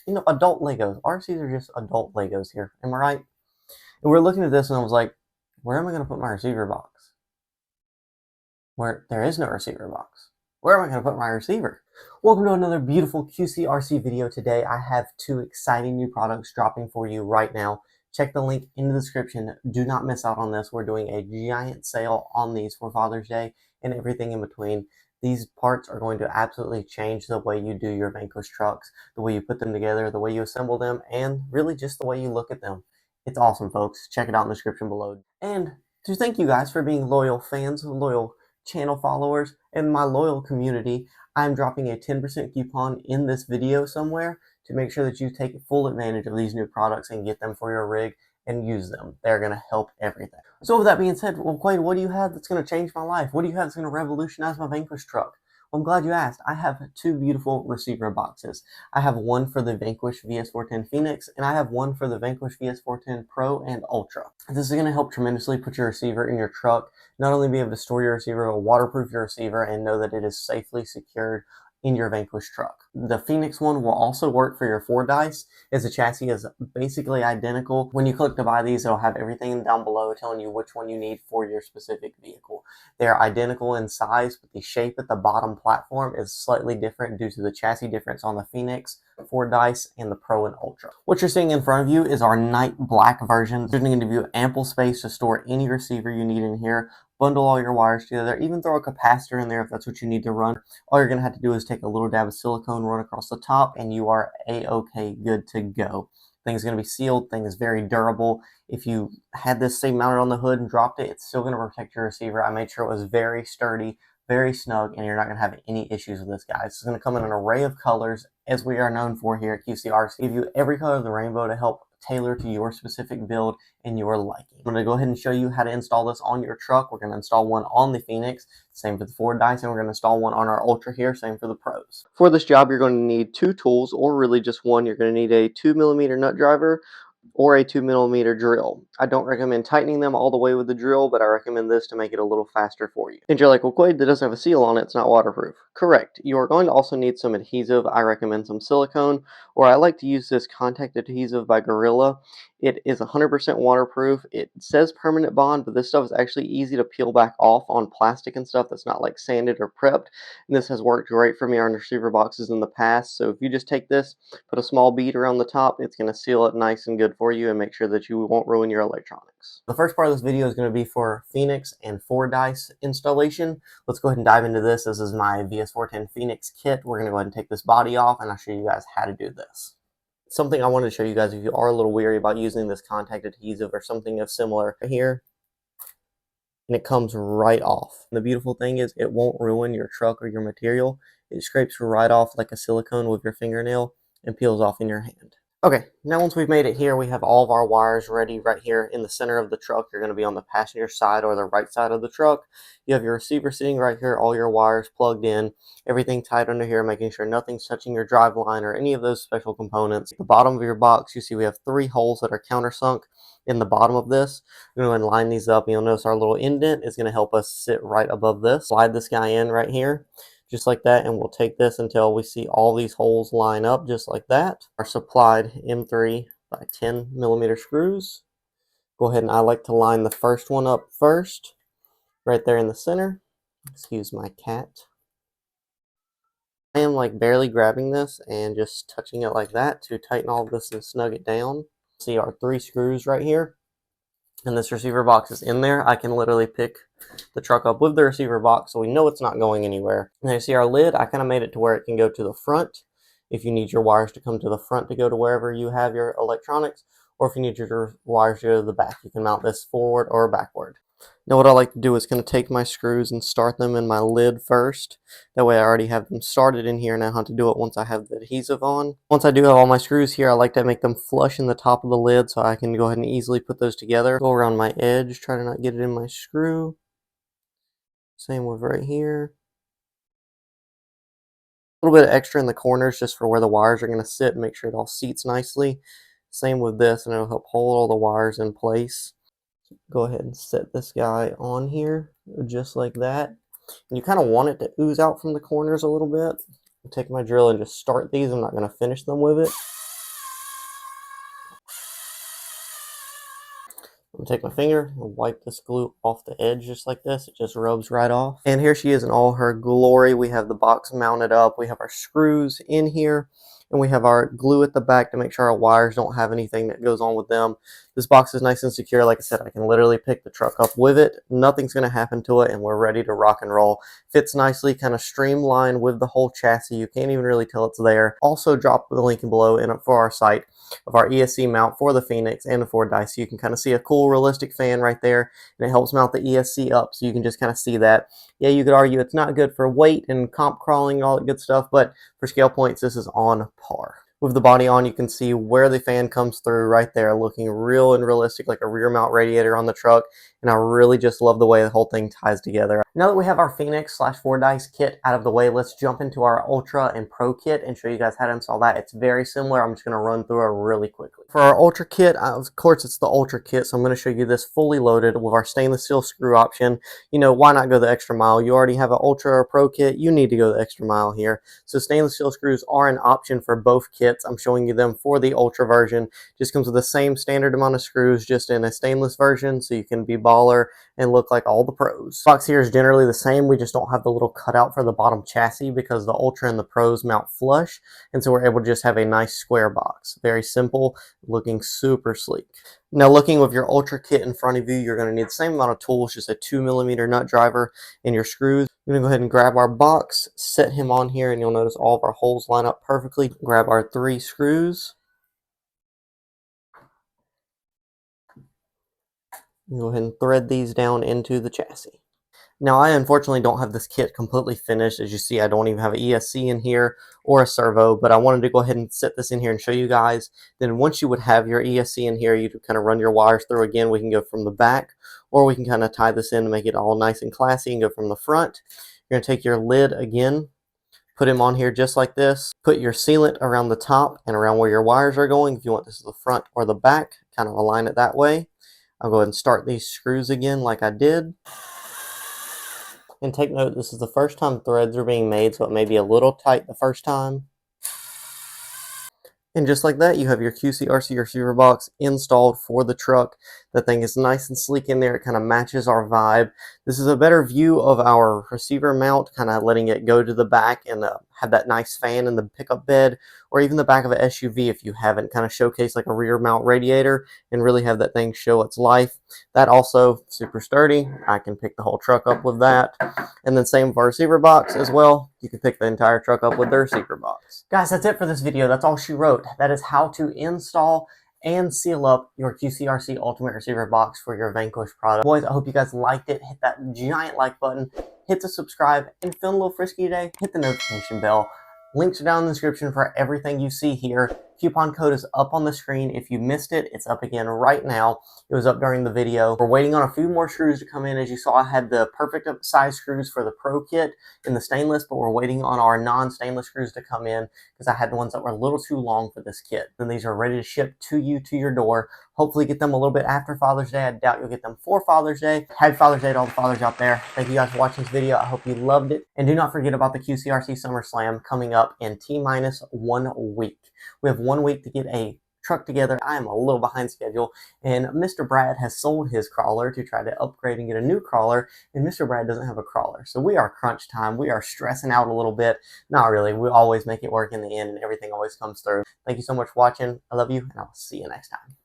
You know, adult Legos. RCs are just adult Legos here. Am I right? And we're looking at this and I was like, where am I going to put my receiver box? Where there is no receiver box. Where am I going to put my receiver? Welcome to another beautiful QCRC video. Today I have two exciting new products dropping for you right now. Check the link in the description. Do not miss out on this. We're doing a giant sale on these for Father's Day and everything in between. These parts are going to absolutely change the way you do your Vanquish trucks, the way you put them together, the way you assemble them, and really just the way you look at them. It's awesome, folks. Check it out in the description below. And to thank you guys for being loyal fans, loyal channel followers, and my loyal community, I'm dropping a 10% coupon in this video somewhere to make sure that you take full advantage of these new products and get them for your rig and use them. They're going to help everything. So with that being said, well, Quade, what do you have that's going to change my life? What do you have that's going to revolutionize my Vanquish truck? Well, I'm glad you asked. I have two beautiful receiver boxes. I have one for the Vanquish VS410 Phoenix, and I have one for the Vanquish VS410 Pro and Ultra. This is going to help tremendously put your receiver in your truck, not only be able to store your receiver, but waterproof your receiver, and know that it is safely secured in your Vanquish truck. The Phoenix one will also work for your Ford dice, as the chassis is basically identical. When you click to buy these, it'll have everything down below telling you which one you need for your specific vehicle. They're identical in size, but the shape at the bottom platform is slightly different due to the chassis difference on the Phoenix, Ford dice, and the Pro and Ultra. What you're seeing in front of you is our night black version. It's going to give you ample space to store any receiver you need in here. Bundle all your wires together, even throw a capacitor in there if that's what you need to run. All you're going to have to do is take a little dab of silicone, run across the top, and you are a-okay, good to go. Thing's going to be sealed. Thing is very durable. If you had this, say, mounted on the hood and dropped it, it's still going to protect your receiver. I made sure it was very sturdy, very snug, and you're not going to have any issues with this, guys. It's going to come in an array of colors, as we are known for here at QCRC. Give you every color of the rainbow to help tailor to your specific build and your liking. I'm going to go ahead and show you how to install this on your truck. We're going to install one on the Phoenix, same for the Ford dice, and we're going to install one on our Ultra here, same for the Pros. For this job, you're going to need two tools, or really just one. You're going to need a 2mm nut driver or a 2mm drill. I don't recommend tightening them all the way with the drill, but I recommend this to make it a little faster for you. And you're like, well, Quade, that doesn't have a seal on it, it's not waterproof. Correct. You are going to also need some adhesive. I recommend some silicone, or I like to use this contact adhesive by Gorilla. It is 100% waterproof. It says permanent bond, but this stuff is actually easy to peel back off on plastic and stuff that's not like sanded or prepped. And this has worked great for me on receiver boxes in the past. So if you just take this, put a small bead around the top, it's going to seal it nice and good for you and make sure that you won't ruin your electronics. The first part of this video is going to be for Phoenix and Ford dice installation. Let's go ahead and dive into this. This is my VS410 Phoenix kit. We're going to go ahead and take this body off, and I'll show you guys how to do this. Something I wanted to show you guys if you are a little weary about using this contact adhesive or something of similar here, and it comes right off. And the beautiful thing is it won't ruin your truck or your material. It scrapes right off like a silicone with your fingernail and peels off in your hand. Okay, now once we've made it here, we have all of our wires ready right here in the center of the truck. You're going to be on the passenger side or the right side of the truck. You have your receiver sitting right here, all your wires plugged in, everything tight under here, making sure nothing's touching your drive line or any of those special components. At the bottom of your box, you see we have 3 holes that are countersunk in the bottom of this. We're going to line these up. You'll notice our little indent is going to help us sit right above this. Slide this guy in right here, just like that, and we'll take this until we see all these holes line up just like that. Our supplied M3 by 10mm screws. Go ahead, and I like to line the first one up first, right there in the center. Excuse my cat. I am like barely grabbing this and just touching it like that to tighten all of this and snug it down. See our 3 screws right here, and this receiver box is in there. I can literally pick the truck up with the receiver box, so we know it's not going anywhere. And you see our lid, I kind of made it to where it can go to the front if you need your wires to come to the front to go to wherever you have your electronics, or if you need your wires to go to the back, you can mount this forward or backward. Now what I like to do is kind of take my screws and start them in my lid first. That way I already have them started in here, and I have to do it once I have the adhesive on. Once I do have all my screws here, I like to make them flush in the top of the lid so I can go ahead and easily put those together. Go around my edge, try to not get it in my screw. Same with right here. A little bit extra in the corners just for where the wires are going to sit and make sure it all seats nicely. Same with this, and it'll help hold all the wires in place. Go ahead and set this guy on here just like that, and you kind of want it to ooze out from the corners a little bit. I'll take my drill and just start these. I'm not going to finish them with it. take my finger and wipe this glue off the edge just like this. It just rubs right off. And here she is in all her glory. We have the box mounted up. We have our screws in here. And we have our glue at the back to make sure our wires don't have anything that goes on with them. This box is nice and secure. Like I said, I can literally pick the truck up with it. Nothing's going to happen to it, and we're ready to rock and roll. Fits nicely, kind of streamlined with the whole chassis. You can't even really tell it's there. Also, drop the link below for our site of our ESC mount for the Phoenix and the Ford Dice. So you can kind of see a cool realistic fan right there, and it helps mount the ESC up so you can just kind of see that. Yeah, you could argue it's not good for weight and comp crawling and all that good stuff, but for scale points, this is on par. With the body on, you can see where the fan comes through right there, looking real and realistic like a rear mount radiator on the truck, and I really just love the way the whole thing ties together. Now that we have our Phoenix / Ford Dice kit out of the way, let's jump into our Ultra and Pro kit and show you guys how to install that. It's very similar. I'm just going to run through it really quickly. For our Ultra kit, of course it's the Ultra kit, so I'm going to show you this fully loaded with our stainless steel screw option. You know, why not go the extra mile? You already have an Ultra or Pro kit, you need to go the extra mile here. So stainless steel screws are an option for both kits. I'm showing you them for the Ultra version. Just comes with the same standard amount of screws, just in a stainless version, so you can be baller and look like all the pros. The box here is generally the same. We just don't have the little cutout for the bottom chassis because the Ultra and the Pros mount flush, and so we're able to just have a nice square box. Very simple, looking super sleek. Now, looking with your Ultra kit in front of you, you're going to need the same amount of tools, just a 2mm nut driver and your screws. We're going to go ahead and grab our box, set him on here, and you'll notice all of our holes line up perfectly. Grab our 3 screws. Go ahead and thread these down into the chassis. Now, I unfortunately don't have this kit completely finished. As you see, I don't even have an ESC in here or a servo, but I wanted to go ahead and set this in here and show you guys. Then once you would have your ESC in here, you kind of run your wires through again. We can go from the back, or we can kind of tie this in to make it all nice and classy and go from the front. You're going to take your lid again, put him on here just like this. Put your sealant around the top and around where your wires are going. If you want this the front or the back, kind of align it that way. I'll go ahead and start these screws again like I did. And take note, this is the first time threads are being made, so it may be a little tight the first time. And just like that, you have your QCRC receiver box installed for the truck. The thing is nice and sleek in there. It kind of matches our vibe. This is a better view of our receiver mount, kind of letting it go to the back and have that nice fan in the pickup bed, or even the back of an SUV if you haven't. Kind of showcase like a rear mount radiator and really have that thing show its life. That also super sturdy. I can pick the whole truck up with that. And then same for our receiver box as well. You can pick the entire truck up with the receiver box. Guys, that's it for this video. That's all she wrote. That is how to install and seal up your QCRC Ultimate Receiver Box for your Vanquish product. Boys, I hope you guys liked it. Hit that giant like button. Hit the subscribe. And feeling a little frisky today, hit the notification bell. Links are down in the description for everything you see here. Coupon code is up on the screen. If you missed it, it's up again right now. It was up during the video. We're waiting on a few more screws to come in. As you saw, I had the perfect size screws for the Pro kit in the stainless, but we're waiting on our non-stainless screws to come in because I had ones that were a little too long for this kit. Then these are ready to ship to you, to your door. Hopefully get them a little bit after Father's Day. I doubt you'll get them for Father's Day. Happy Father's Day to all the fathers out there. Thank you guys for watching this video. I hope you loved it. And do not forget about the QCRC Summer Slam coming up in T-minus 1 week. We have 1 week to get a truck together. I am a little behind schedule, and Mr. Brad has sold his crawler to try to upgrade and get a new crawler, and Mr. Brad doesn't have a crawler. So we are crunch time. We are stressing out a little bit. Not really. We always make it work in the end, and everything always comes through. Thank you so much for watching. I love you, and I'll see you next time.